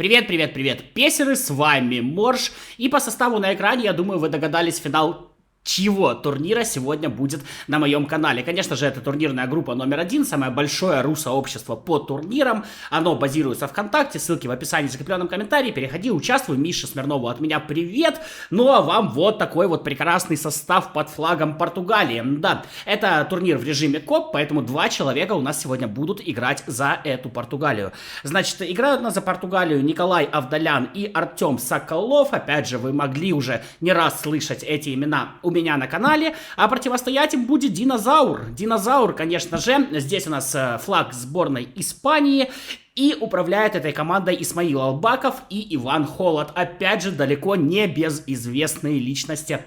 Привет, привет, привет, песеры, с вами Морж, и по составу на экране, я думаю, вы догадались, финал чьего турнира сегодня будет на моем канале. Конечно же, это турнирная группа номер 1, самое большое ру-сообщество по турнирам. Оно базируется ВКонтакте, ссылки в описании, в закрепленном комментарии. Переходи, участвуй. Миша Смирнову от меня привет. Ну а вам вот такой вот прекрасный состав под флагом Португалии. Да, это турнир в режиме КОП, поэтому 2 человека у нас сегодня будут играть за эту Португалию. Значит, играют у нас за Португалию Николай Авдалян и Артем Соколов. Опять же, вы могли уже не раз слышать эти имена у меня на канале, а противостоять им будет Динозавр. Динозавр, конечно же, здесь у нас флаг сборной Испании, и управляет этой командой Исмаил Албаков и Иван Холод. Опять же, далеко не безызвестные личности,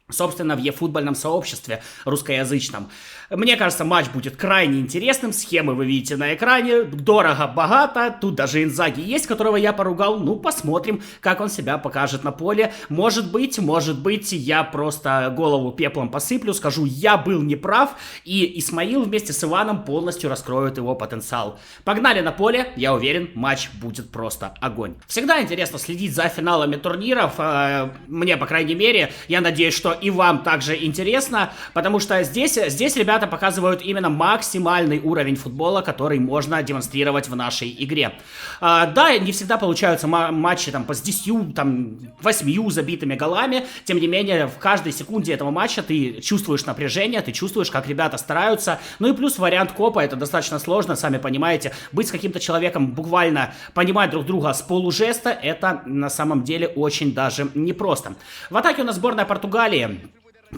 собственно, в e-футбольном сообществе русскоязычном. Мне кажется, матч будет крайне интересным. Схемы вы видите на экране. Дорого-богато. Тут даже Инзаги есть, которого я поругал. Ну, посмотрим, как он себя покажет на поле. Может быть, я просто голову пеплом посыплю, скажу, я был неправ, и Исмаил вместе с Иваном полностью раскроют его потенциал. Погнали на поле. Я уверен, матч будет просто огонь. Всегда интересно следить за финалами турниров. Мне, по крайней мере, я надеюсь, что и вам также интересно, потому что здесь ребята показывают именно максимальный уровень футбола, который можно демонстрировать в нашей игре. Да, не всегда получаются матчи там, с 10, там, 8 забитыми голами, тем не менее, в каждой секунде этого матча ты чувствуешь напряжение, ты чувствуешь, как ребята стараются, ну и плюс вариант копа, это достаточно сложно, сами понимаете, быть с каким-то человеком, буквально понимать друг друга с полужеста, это на самом деле очень даже непросто. В атаке у нас сборная Португалии.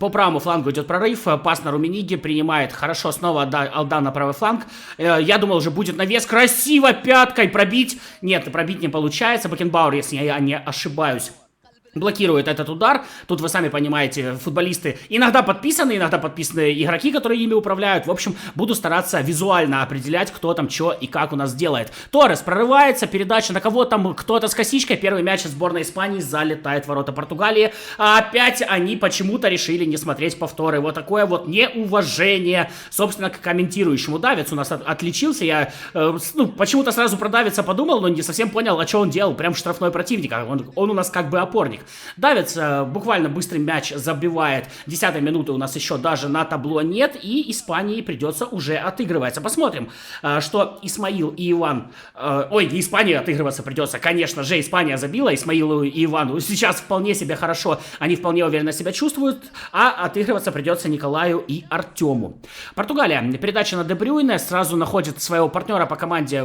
По правому флангу идет прорыв, пас на Румениги, принимает хорошо, снова Алдан на правый фланг. Я думал, уже будет навес, красиво пяткой пробить. Нет, пробить не получается. Бекенбауэр, если я не ошибаюсь, блокирует этот удар. Тут вы сами понимаете, футболисты иногда подписаны игроки, которые ими управляют. В общем, буду стараться визуально определять, кто там что и как у нас делает. Торрес прорывается, передача на кого там, кто-то с косичкой. Первый мяч сборной Испании залетает в ворота Португалии. А опять они почему-то решили не смотреть повторы. Вот такое вот неуважение, собственно, к комментирующему. Давец у нас отличился. Я почему-то сразу про Давица подумал, но не совсем понял, а что он делал. Прям штрафной противник. Он у нас как бы опорник. Давец буквально быстрый мяч забивает. 10-й минуты у нас еще даже на табло нет, и Испании придется уже отыгрываться. Посмотрим, что Исмаил и Иван... не Испании отыгрываться придется, конечно же, Испания забила, Исмаилу и Ивану сейчас вполне себе хорошо, они вполне уверенно себя чувствуют, а отыгрываться придется Николаю и Артему. Португалия, передача на Де Брюйне, сразу находит своего партнера по команде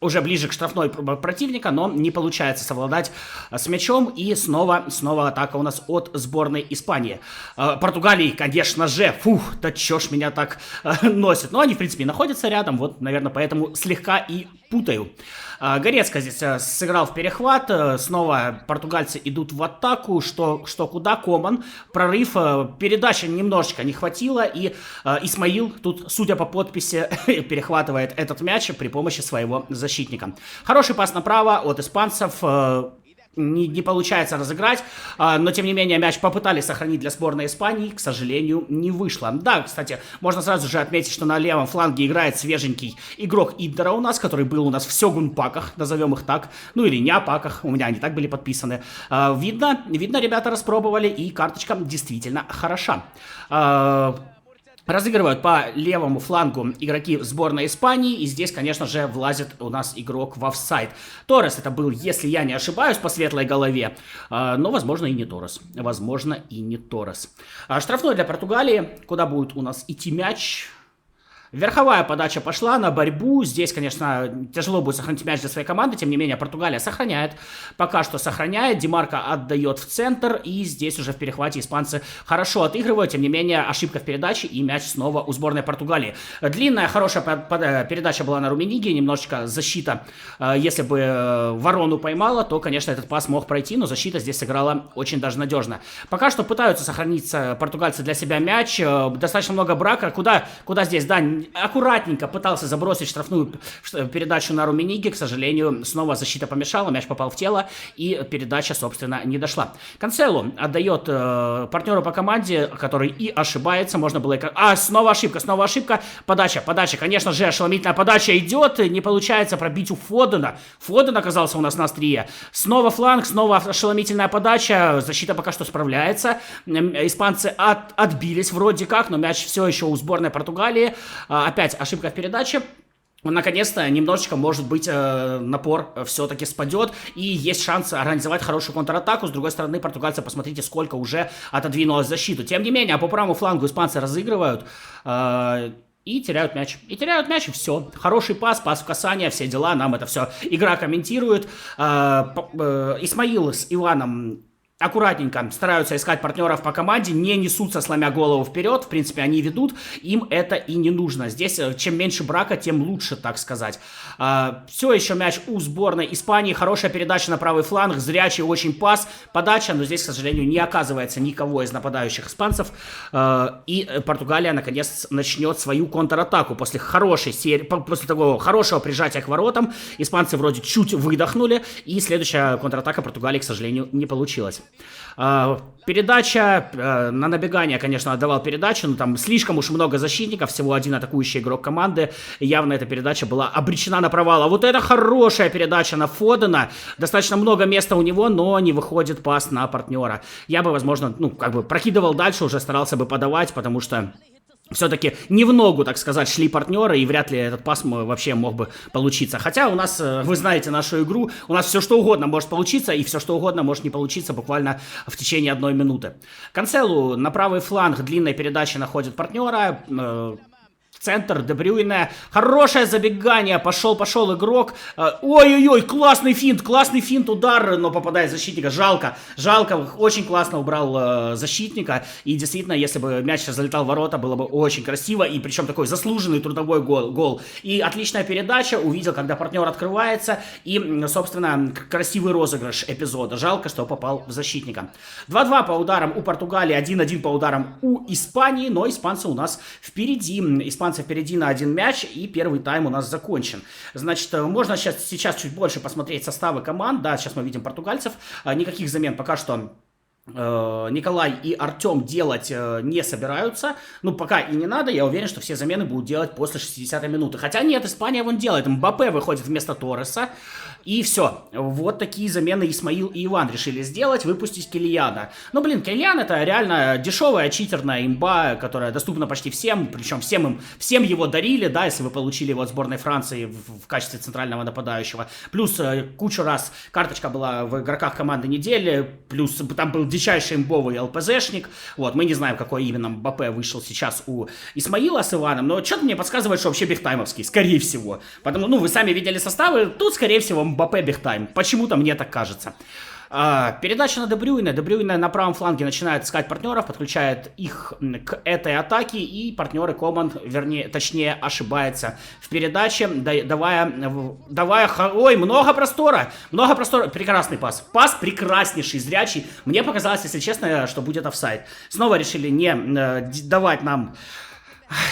уже ближе к штрафной противника, но не получается совладать с мячом. И снова атака у нас от сборной Испании. Португалии, конечно же, да чё ж меня так носит. Но они, в принципе, находятся рядом, вот, наверное, поэтому слегка и путаю. Горецко здесь сыграл в перехват, снова португальцы идут в атаку, что куда, Коман, прорыв, передачи немножечко не хватило, и Исмаил тут, судя по подписи, перехватывает этот мяч при помощи своего защитника. Хороший пас направо от испанцев. Не получается разыграть, но тем не менее мяч попытались сохранить для сборной Испании, к сожалению, не вышло. Да, кстати, можно сразу же отметить, что на левом фланге играет свеженький игрок Интера у нас, который был у нас в Сёгун-паках, назовем их так, ну или Ня-паках, у меня они так были подписаны. Видно, ребята распробовали, и карточка действительно хороша. Разыгрывают по левому флангу игроки сборной Испании, и здесь, конечно же, влазит у нас игрок в офсайд. Торрес это был, если я не ошибаюсь, по светлой голове, но, возможно, и не Торрес. Штрафной для Португалии, куда будет у нас идти мяч. Верховая подача пошла на борьбу. Здесь, конечно, тяжело будет сохранить мяч для своей команды. Тем не менее, Португалия сохраняет. Пока что сохраняет. Демарко отдает в центр. И здесь уже в перехвате испанцы хорошо отыгрывают. Тем не менее, ошибка в передаче. И мяч снова у сборной Португалии. Длинная, хорошая передача была на Румениге. Немножечко защита. Если бы Ворону поймала, то, конечно, этот пас мог пройти. Но защита здесь сыграла очень даже надежно. Пока что пытаются сохранить португальцы для себя мяч. Достаточно много брака. Куда здесь? Да, аккуратненько пытался забросить штрафную передачу на Румениги, к сожалению, снова защита помешала, мяч попал в тело, и передача, собственно, не дошла. Канцелу отдает партнеру по команде, который и ошибается, можно было... снова ошибка, подача, конечно же, ошеломительная подача идет, не получается пробить у Фодена. Фоден оказался у нас на острие. Снова фланг, снова ошеломительная подача, защита пока что справляется. Испанцы отбились вроде как, но мяч все еще у сборной Португалии. Опять ошибка в передаче. Наконец-то немножечко, может быть, напор все-таки спадет, и есть шанс организовать хорошую контратаку. С другой стороны, португальцы, посмотрите, сколько уже отодвинулось защиту. Тем не менее, по правому флангу испанцы разыгрывают и теряют мяч. И все. Хороший пас в касание, все дела, нам это все игра комментирует. Исмаил с Иваном аккуратненько стараются искать партнеров по команде, не несутся, сломя голову вперед. В принципе, они ведут, им это и не нужно. Здесь чем меньше брака, тем лучше, так сказать. Все еще мяч у сборной Испании. Хорошая передача на правый фланг, зрячий очень пас, подача, но здесь, к сожалению, не оказывается никого из нападающих испанцев. И Португалия, наконец, начнет свою контратаку после хорошей серии, после такого хорошего прижатия к воротам. Испанцы вроде чуть выдохнули, и следующая контратака Португалии, к сожалению, не получилась. Передача на набегание, конечно, отдавал передачу, но там слишком уж много защитников, всего один атакующий игрок команды, явно эта передача была обречена на провал. А вот это хорошая передача на Фодена, достаточно много места у него, но не выходит пас на партнера. Я бы, возможно, прокидывал дальше, уже старался бы подавать, потому что все-таки не в ногу, так сказать, шли партнеры, и вряд ли этот пас вообще мог бы получиться. Хотя у нас, вы знаете нашу игру, у нас все что угодно может получиться, и все что угодно может не получиться буквально в течение 1 минуты. Канцелу на правый фланг длинной передачи находит партнера, центр, Де Брюйне, хорошее забегание, пошел игрок, ой-ой-ой, классный финт, удар, но попадает в защитника, жалко, очень классно убрал защитника, и действительно, если бы мяч залетал в ворота, было бы очень красиво, и причем такой заслуженный трудовой гол, и отличная передача, увидел, когда партнер открывается, и, собственно, красивый розыгрыш эпизода, жалко, что попал в защитника. 2-2 по ударам у Португалии, 1-1 по ударам у Испании, но испанцы у нас впереди, впереди на 1 мяч, и первый тайм у нас закончен. Значит, можно сейчас чуть больше посмотреть составы команд. Да, сейчас мы видим португальцев. Никаких замен пока что Николай и Артем делать не собираются. Ну, пока и не надо. Я уверен, что все замены будут делать после 60-й минуты. Хотя нет, Испания вон делает. Мбаппе выходит вместо Торреса. И все. Вот такие замены Исмаил и Иван решили сделать. Выпустить Кильяна. Ну, блин, Кильян это реально дешевая читерная имба, которая доступна почти всем. Причем всем его дарили, да, если вы получили его от сборной Франции в качестве центрального нападающего. Плюс кучу раз карточка была в игроках команды недели. Плюс там был дичайший имбовый ЛПЗшник. Вот, мы не знаем, какой именно Мбаппе вышел сейчас у Исмаила с Иваном, но что-то мне подсказывает, что вообще бигтаймовский, скорее всего. Потому, вы сами видели составы, тут, скорее всего, Мбаппе бигтайм. Почему-то мне так кажется. Передача на Де Брюйне. Де Брюйне на правом фланге начинает искать партнеров, подключает их к этой атаке, и партнеры команд, точнее, ошибается в передаче, давая, ой, много простора, прекрасный пас, прекраснейший, зрячий. Мне показалось, если честно, что будет офсайд. Снова решили не давать нам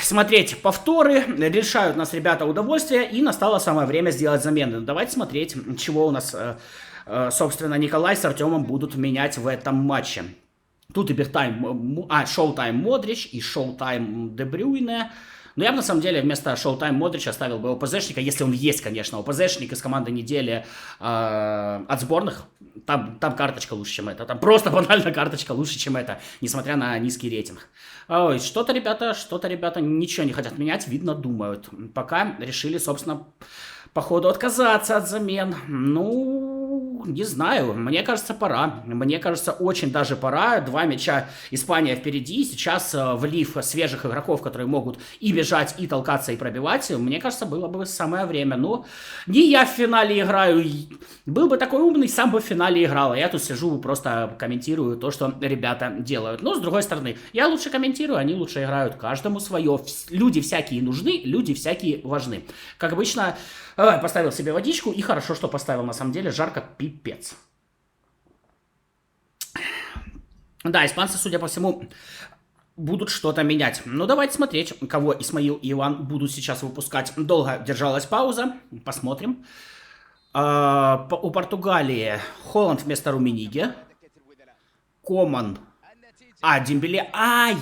смотреть повторы, решают нас ребята удовольствие, и настало самое время сделать замены. Давайте смотреть, чего у нас, собственно, Николай с Артемом будут менять в этом матче. Тут и шоу-тайм Модрич, и шоу-тайм Де Брюйне. Но я бы, на самом деле, вместо шоу-тайм Модрича оставил бы ОПЗшника, если он есть, конечно. ОПЗшник из команды недели от сборных. Там карточка лучше, чем это. Там просто банально карточка лучше, чем это, несмотря на низкий рейтинг. Ой, что-то ребята ничего не хотят менять, видно, думают. Пока решили, собственно, по ходу отказаться от замен. Ну, не знаю, мне кажется, пора. Мне кажется, очень даже пора. 2 мяча Испания впереди. Сейчас, влив свежих игроков, которые могут и бежать, и толкаться, и пробивать, мне кажется, было бы самое время. Но не я в финале играю. Был бы такой умный, сам бы в финале играл. А я тут сижу, просто комментирую то, что ребята делают. Но, с другой стороны, я лучше комментирую, они лучше играют. Каждому свое. Люди всякие нужны, люди всякие важны. Как обычно, поставил себе водичку, и хорошо, что поставил, на самом деле, жарко пипец. Да, испанцы, судя по всему, будут что-то менять. Ну, давайте смотреть, кого Исмаил и Иван будут сейчас выпускать. Долго держалась пауза, посмотрим. У Португалии Холланд вместо Румениги. Коман. Дембеле.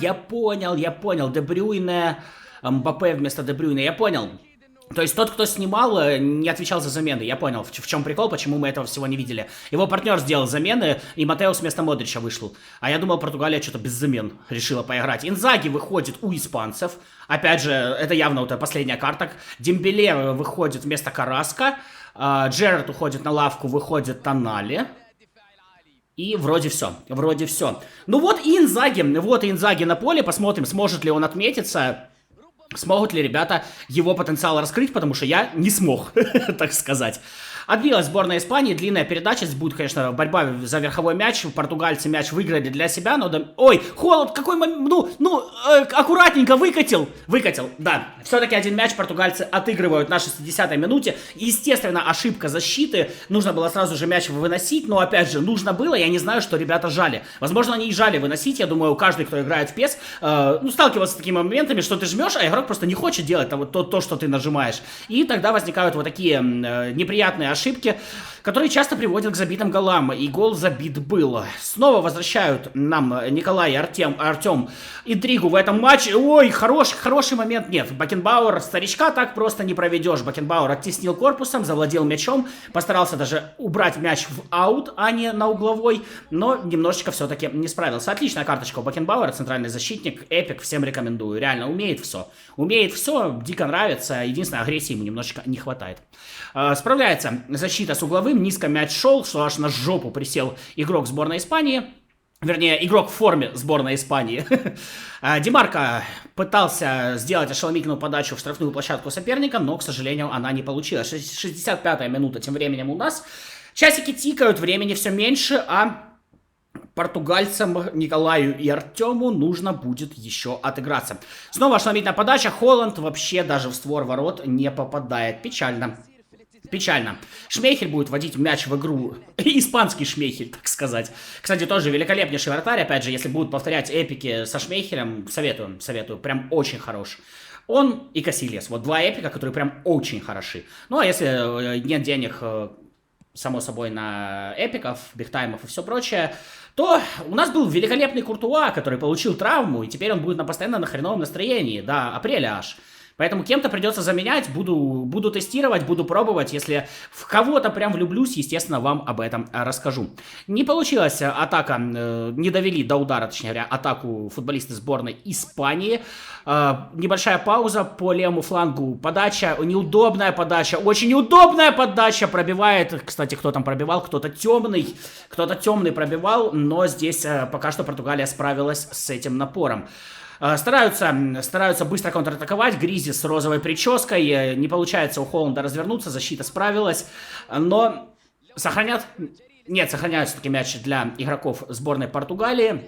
Я понял. Де Брюйне, Мбаппе вместо Де Брюйне, я понял. То есть тот, кто снимал, не отвечал за замены. Я понял, в чем прикол, почему мы этого всего не видели. Его партнер сделал замены, и Матеус вместо Модрича вышел. А я думал, Португалия что-то без замен решила поиграть. Инзаги выходит у испанцев. Опять же, это явно вот последняя карта. Дембеле выходит вместо Караска. Джерард уходит на лавку, выходит Тонали. И вроде все. Ну вот и Инзаги на поле. Посмотрим, сможет ли он отметиться. Смогут ли ребята его потенциал раскрыть, потому что я не смог, так сказать. Отбилась сборная Испании, длинная передача, здесь будет, конечно, борьба за верховой мяч, португальцы мяч выиграли для себя, но... Ой, Холод, какой момент, аккуратненько выкатил, да. Все-таки один мяч португальцы отыгрывают на 60-й минуте, естественно, ошибка защиты, нужно было сразу же мяч выносить, но, опять же, нужно было, я не знаю, что ребята жали. Возможно, они и жали выносить, я думаю, каждый, кто играет в PES, сталкивался с такими моментами, что ты жмешь, а игрок просто не хочет делать то, что ты нажимаешь. И тогда возникают вот такие неприятные ошибки, которые часто приводят к забитым голам. И гол забит был. Снова возвращают нам Николай и Артем интригу в этом матче. Ой, хороший момент. Нет, Бекенбауэр, старичка так просто не проведешь. Бекенбауэр оттеснил корпусом, завладел мячом, постарался даже убрать мяч в аут, а не на угловой, но немножечко все-таки не справился. Отличная карточка у Бекенбауэра, центральный защитник, эпик, всем рекомендую. Реально, умеет все, дико нравится. Единственное, агрессии ему немножечко не хватает. Справляется защита с угловым, низко мяч шел, что аж на жопу присел игрок сборной Испании. Вернее, игрок в форме сборной Испании. Ди Марко пытался сделать ошеломительную подачу в штрафную площадку соперника, но, к сожалению, она не получилась. 65-я минута тем временем у нас. Часики тикают, времени все меньше, а португальцам Николаю и Артему нужно будет еще отыграться. Снова ошеломительная подача. Холланд вообще даже в створ ворот не попадает. Печально. Шмейхель будет вводить мяч в игру. Испанский Шмейхель, так сказать. Кстати, тоже великолепнейший вратарь. Опять же, если будут повторять эпики со Шмейхелем, советую. Прям очень хорош. Он и Касильяс. Вот два эпика, которые прям очень хороши. Ну, а если нет денег, само собой, на эпиков, бигтаймов и все прочее, то у нас был великолепный Куртуа, который получил травму, и теперь он будет постоянно на хреновом настроении. До апреля аж. Поэтому кем-то придется заменять, буду тестировать, буду пробовать. Если в кого-то прям влюблюсь, естественно, вам об этом расскажу. Не получилась атака, не довели до удара, точнее говоря, атаку футболисты сборной Испании. Небольшая пауза по левому флангу, подача, неудобная подача, очень неудобная подача, пробивает, кстати, кто там пробивал, кто-то темный пробивал, но здесь пока что Португалия справилась с этим напором. Стараются быстро контратаковать. Гризи с розовой прической. Не получается у Холланда развернуться. Защита справилась. Но сохраняют все-таки мяч для игроков сборной Португалии.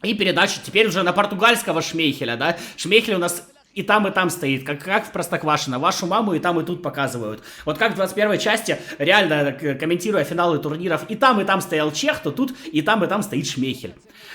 И передача теперь уже на португальского Шмейхеля, да. Шмейхель у нас и там стоит, как в Простоквашино. Вашу маму и тут показывают. Вот как в 21-й части, реально, комментируя финалы турниров, и там стоял чех, то тут и там стоит Шмейхель.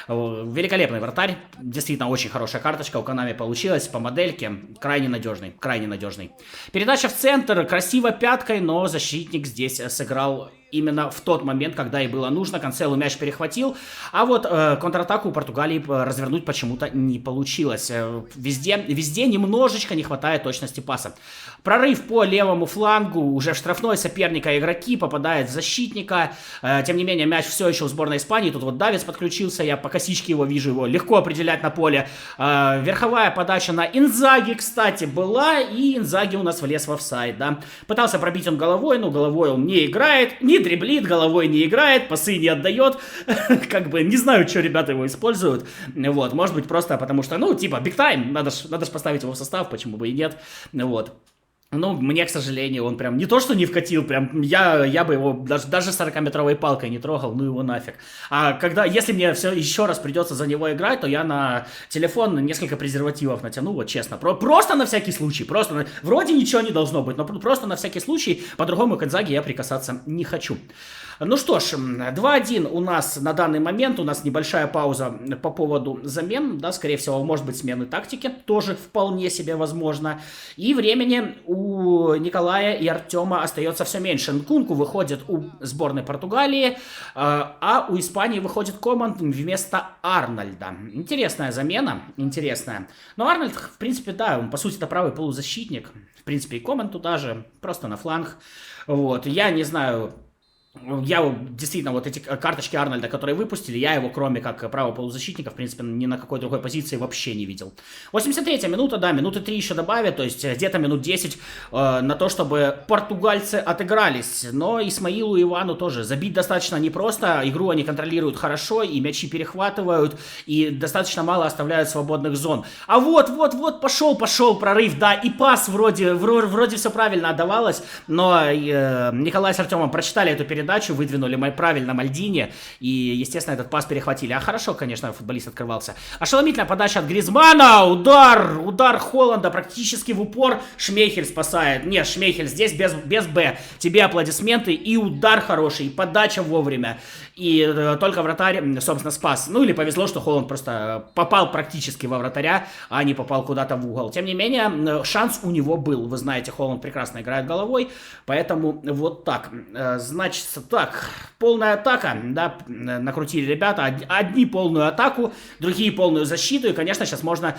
Великолепный вратарь. Действительно, очень хорошая карточка у Konami получилась по модельке. Крайне надежный. Передача в центр, красиво пяткой, но защитник здесь сыграл именно в тот момент, когда и было нужно. Канцелу мяч перехватил, а вот контратаку у Португалии развернуть почему-то не получилось. Везде немножечко не хватает точности паса. Прорыв по левому флангу, уже в штрафной соперника игроки, попадает в защитника. Тем не менее, мяч все еще у сборной Испании. Тут вот Давидс подключился, я по косичке его вижу, его легко определять на поле. Верховая подача на Инзаги, кстати, была, и Инзаги у нас влез в офсайд, да. Пытался пробить он головой, но головой он не играет, не дриблит, головой не играет, пасы не отдает. Как бы не знаю, что ребята его используют. Вот, может быть, просто потому что, big time, надо ж поставить его в состав, почему бы и нет. Вот. Ну, мне, к сожалению, он прям не то, что не вкатил, прям я бы его даже 40-метровой палкой не трогал, ну его нафиг. А если мне еще раз придется за него играть, то я на телефон несколько презервативов натяну, вот честно. Просто на всякий случай, вроде ничего не должно быть, но просто на всякий случай, по-другому к Инзаги я прикасаться не хочу. Ну что ж, 2-1 у нас на данный момент, у нас небольшая пауза по поводу замен, да, скорее всего, может быть, смены тактики, тоже вполне себе возможно. И времени у Николая и Артема остается все меньше. Нкунку выходит у сборной Португалии, а у Испании выходит Коман вместо Арнольда. Интересная замена, интересная. Но Арнольд, в принципе, да, он, по сути, это правый полузащитник. В принципе, и Коман туда же, просто на фланг. Вот, я не знаю... Я действительно, вот эти карточки Арнольда, которые выпустили, я его, кроме как правого полузащитника, в принципе, ни на какой другой позиции вообще не видел. 83-я минута, да, минуты 3 еще добавят, то есть где-то минут 10 на то, чтобы португальцы отыгрались. Но Исмаилу и Ивану тоже забить достаточно непросто, игру они контролируют хорошо, и мячи перехватывают, и достаточно мало оставляют свободных зон. А вот, пошел прорыв, да, и пас вроде все правильно отдавалось, но Николай с Артемом прочитали эту передачу, выдвинули правильно Мальдини, и, естественно, этот пас перехватили. А хорошо, конечно, футболист открывался. Ошеломительная подача от Гризмана, удар Холланда практически в упор. Шмейхель спасает. Нет, Шмейхель здесь без Б. Тебе аплодисменты, и удар хороший, и подача вовремя. И только вратарь, собственно, спас. Ну, или повезло, что Холланд просто попал практически во вратаря, а не попал куда-то в угол. Тем не менее, шанс у него был. Вы знаете, Холланд прекрасно играет головой, поэтому вот так. Значит, так, полная атака, да, накрутили ребята. Одни полную атаку, другие полную защиту, и, конечно, сейчас можно...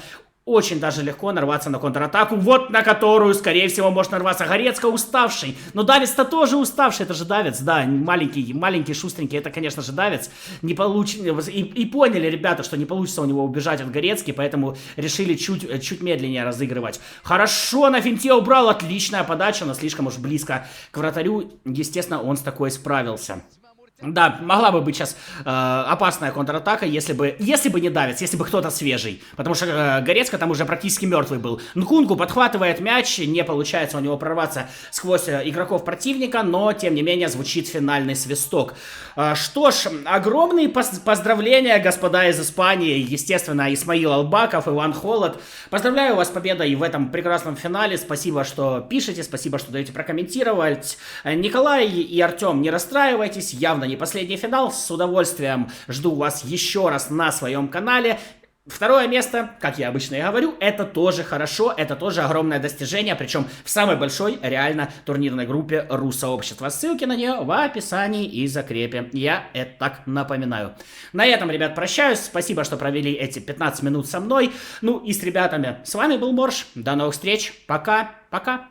Очень даже легко нарваться на контратаку, вот на которую, скорее всего, может нарваться Горецко уставший. Но Давец-то тоже уставший, это же Давец, да, маленький, шустренький, это, конечно же, Давец. Не и поняли ребята, что не получится у него убежать от Горецки, поэтому решили чуть медленнее разыгрывать. Хорошо на финте убрал, отличная подача, но слишком уж близко к вратарю. Естественно, он с такой справился. Да, могла бы быть сейчас опасная контратака, если бы не Давец, если бы кто-то свежий. Потому что Горецко там уже практически мертвый был. Нкунку подхватывает мяч, не получается у него прорваться сквозь игроков противника, но, тем не менее, звучит финальный свисток. Что ж, огромные поздравления, господа из Испании. Естественно, Исмаил Албаков, Иван Холод. Поздравляю вас с победой в этом прекрасном финале. Спасибо, что пишете, спасибо, что даете прокомментировать. Николай и Артем, не расстраивайтесь, явно не последний финал. С удовольствием жду вас еще раз на своем канале. Второе место, как я обычно и говорю, это тоже хорошо, это тоже огромное достижение, причем в самой большой реально турнирной группе РУ-сообщества. Ссылки на нее в описании и закрепе. Я это так напоминаю. На этом, ребят, прощаюсь. Спасибо, что провели эти 15 минут со мной. Ну и с ребятами. С вами был Морж. До новых встреч. Пока. Пока.